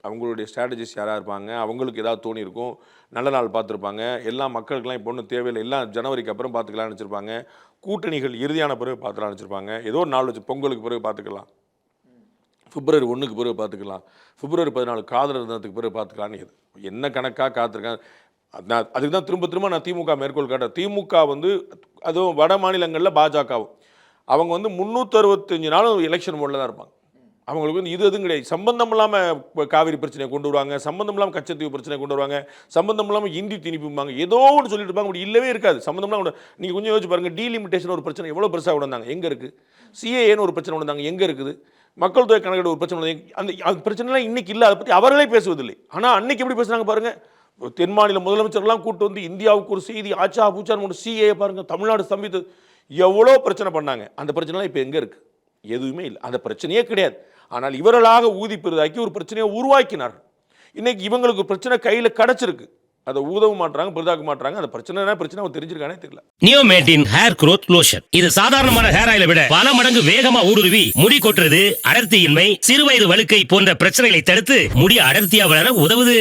அவங்களுடைய ஸ்ட்ராட்டஜிஸ் யாராக இருப்பாங்க, அவங்களுக்கு ஏதாவது தோணியிருக்கும், நல்ல நாள் பார்த்துருப்பாங்க, எல்லா மக்களுக்கெல்லாம் இப்போ ஒன்றும் தேவையில்லை, எல்லாம் ஜனவரிக்கு அப்புறம் பார்த்துக்கலாம்னு நினச்சிருப்பாங்க, கூட்டணிகள் இறுதியான பிறகு பார்த்துக்கலாம்னு நினச்சிருப்பாங்க, ஏதோ ஒரு நாள் வச்சு பொங்கலுக்கு பிறகு பார்த்துக்கலாம், பிப்ரவரி 1க்கு பிறகு பார்த்துக்கலாம், பிப்ரவரி 14 காதலர் தினத்துக்கு பிறகு பார்த்துக்கலான்னு என்ன கணக்காக காத்திருக்கேன். அதுக்கு தான் திரும்ப திரும்ப நான் திமுக மேற்கோள் காட்டுறேன். திமுக வந்து அதுவும் வட மாநிலங்களில் பாஜகவும் அவங்க வந்து 365 நாளும் எலெக்ஷன் மோடில் தான் இருப்பாங்க. அவங்களுக்கு வந்து எதுவும் கிடையாது. சம்பந்தம் இல்லாமல் காவிரி பிரச்சனையை கொண்டு வருவாங்க, சம்பந்தம் இல்லாமல் கச்சத்தீவு பிரச்சனையை கொண்டு வருவாங்க, சம்பந்தம் இல்லாமல் இந்தி திணிப்பும்பாங்க, ஏதோ ஒன்று சொல்லிட்டு இருப்பாங்க. அப்படி இல்லவே இருக்காது. சம்பந்தம் இல்லாமல் நீங்கள் கொஞ்சம் யோசிச்சு பாருங்கள். டீலிமிட்டேஷன் ஒரு பிரச்சனை எவ்வளோ பெருசாக கொண்டு வந்தாங்க, எங்கே இருக்குது? சிஏஏன்னு ஒரு பிரச்சனை கொண்டு வந்தாங்க, எங்கே இருக்குது? மக்கள் தொகை கணக்கெடு ஒரு பிரச்சனை, அந்த பிரச்சனைலாம் இன்னைக்கு இல்லை. அதை பற்றி அவர்களே பேசுவதில்லை. ஆனால் அன்னைக்கு எப்படி பேசுகிறாங்க பாருங்கள். தென் மாநில முதலமைச்சர்லாம் கூட்டு வந்து இந்தியாவுக்கு ஒரு செய்தி ஆச்சா பூச்சான்னு ஒரு சிஏ பாருங்கள், தமிழ்நாடு ஸ்தம்பித்து எவ்வளோ பிரச்சனை பண்ணாங்க. அந்த பிரச்சனைலாம் இப்போ எங்கே இருக்குது? எதுவுமே இல்லை. அந்த பிரச்சனையே கிடையாது. ஆனால் இவர்களாக ஊதி பெரிதாக்கி ஒரு பிரச்சனையை உருவாக்கினார்கள். இன்னைக்கு இவங்களுக்கு பிரச்சனை கையில் கிடச்சிருக்கு, அதை ஊதவும் மாட்டாங்க, பெரிதாக்க மாட்டாங்க. அந்த பிரச்சனை அவங்க தெரிஞ்சிருக்கானே தெரியல. நியோமேட்டின் ஹேர் க்ரோத் லோஷன் இது சாதாரணமான ஹேர் ஆயிலை விட பல மடங்கு வேகமா ஊடுருவி முடி கொட்டுறது, அடர்த்தியின்மை, சிறுவயது வழுக்கை போன்ற பிரச்சனைகளை தடுத்து முடி அடர்த்தியா வளர உதவுது.